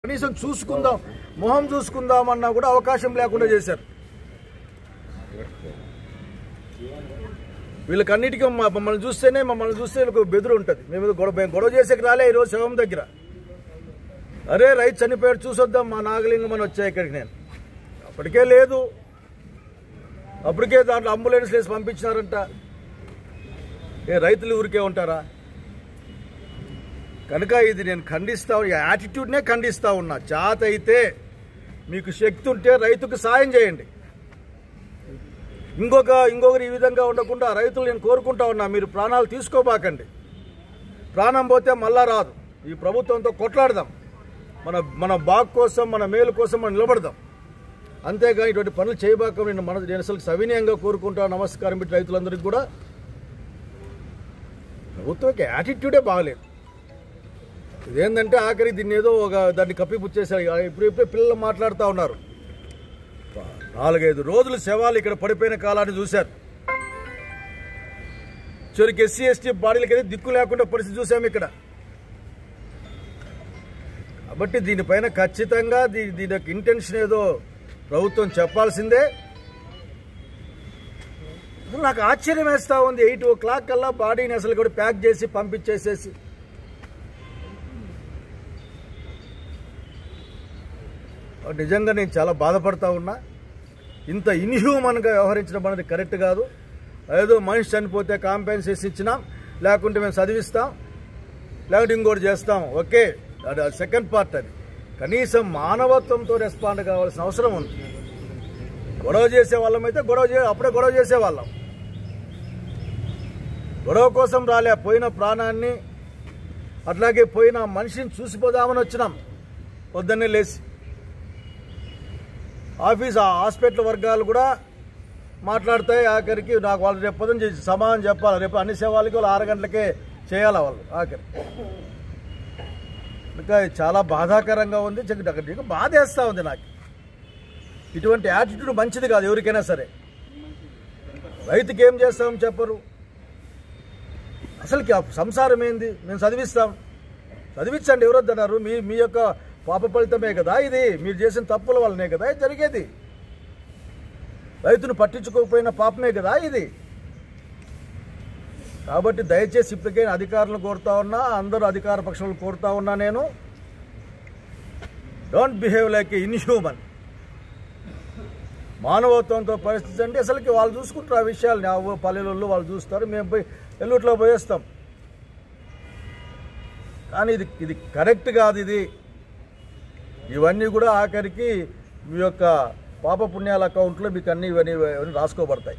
కనీసం చూసుకుందాం, మొహం చూసుకుందామన్నా కూడా అవకాశం లేకుండా చేశారు. వీళ్ళకన్నిటికీ మమ్మల్ని చూస్తే వీళ్ళకి బెదురు ఉంటుంది. మేము గొడవ చేసేకి రాలే ఈరోజు శవం దగ్గర. అరే రైతు చనిపోయాడు చూసొద్దాం మా నాగలింగం అని వచ్చాయి ఇక్కడికి. నేను అప్పటికే లేదు, అప్పటికే దాంట్లో అంబులెన్స్ వేసి పంపించినారంట. రైతులు ఊరికే ఉంటారా? కనుక ఇది నేను ఖండిస్తా, యాటిట్యూడ్నే ఖండిస్తా ఉన్నా. చేత అయితే మీకు శక్తి ఉంటే రైతుకు సాయం చేయండి. ఇంకొకరు ఈ విధంగా ఉండకుండా రైతులు నేను కోరుకుంటా ఉన్నా, మీరు ప్రాణాలు తీసుకోబాకండి. ప్రాణం పోతే మళ్ళా రాదు. ఈ ప్రభుత్వంతో కొట్లాడదాం, మన బాగు కోసం, మన మేలు కోసం మనం నిలబడదాం. అంతేగాని ఇటువంటి పనులు చేయబాక నేను అసలు సవినయంగా కోరుకుంటా. నమస్కారం పెట్టి రైతులందరికీ కూడా. ప్రభుత్వం యాటిట్యూడే బాగలేదు. ఇదేంటంటే ఆఖరి దీన్ని ఏదో దాన్ని కప్పిపుచ్చేసారు. ఇప్పుడు పిల్లలు మాట్లాడుతూ ఉన్నారు. 4-5 రోజులు శవాలు ఇక్కడ పడిపోయిన కాలాన్ని చూశారు. చివరికి ఎస్సీ ఎస్టీ బాడీలకి దిక్కు లేకుండా పరిస్థితి చూసాము ఇక్కడ. కాబట్టి దీనిపైన ఖచ్చితంగా దీని యొక్క ఇంటెన్షన్ ఏదో ప్రభుత్వం చెప్పాల్సిందే. నాకు ఆశ్చర్యం వేస్తూ ఉంది. 8 o'clock కల్లా బాడీని అసలు కూడా ప్యాక్ చేసి పంపించేసేసి నిజంగా నేను చాలా బాధపడతా ఉన్నా. ఇంత ఇన్హ్యూమన్గా వ్యవహరించడం అనేది కరెక్ట్ కాదు. ఏదో మనిషి చనిపోతే కాంపెన్సేషన్ ఇచ్చినాం, లేకుంటే మేము చదివిస్తాం, లేకుంటే ఇంకోటి చేస్తాం, ఓకే, అది సెకండ్ పార్ట్. అది కనీసం మానవత్వంతో రెస్పాండ్ కావాల్సిన అవసరం ఉంది. గొడవ చేసే వాళ్ళమైతే అప్పుడే గొడవ చేసేవాళ్ళం. గొడవ కోసం రాలే, పోయిన ప్రాణాన్ని అట్లాగే పోయిన మనిషిని చూసిపోదామని వచ్చినాం. పొద్దున్నే లేచి హాస్పిటల్ వర్గాలు కూడా మాట్లాడతాయి. ఆఖరికి నాకు వాళ్ళు రేపొద్దున సమాధానం చెప్పాలి. రేపు అన్ని సేవలకి వాళ్ళు 6 గంటలకే చేయాలి వాళ్ళు ఆఖరి. ఇంకా చాలా బాధాకరంగా ఉంది. బాధేస్తూ ఉంది నాకు. ఇటువంటి యాటిట్యూడ్ మంచిది కాదు ఎవరికైనా సరే. రైతుకి ఏం చేస్తామని చెప్పరు. అసలుకి సంసారం ఏంది? మేము చదివిస్తాం, చదివించండి, ఎవరొద్దన్నారు. మీ యొక్క పాప ఫలితమే కదా ఇది, మీరు చేసిన తప్పుల వల్లనే కదా ఇది జరిగేది. రైతును పట్టించుకోకపోయిన పాపమే కదా ఇది. కాబట్టి దయచేసి ఇప్పటికైనా అధికారులను కోరుతా ఉన్నా, అందరూ అధికార పక్షాలను కోరుతా ఉన్నా, నేను don't behave like a inhuman. మానవత్వంతో పరిస్థితి అంటే అసలుకి వాళ్ళు చూసుకుంటారు ఆ విషయాలు. పల్లెలలో వాళ్ళు చూస్తారు, మేము పోయి ఎల్లుట్లో పోయేస్తాం. కానీ ఇది కరెక్ట్ కాదు. ఇవన్నీ కూడా ఆఖరికి మీ యొక్క పాపపుణ్యాల అకౌంట్లో మీకు అన్నీ ఇవన్నీ రాసుకోబడతాయి.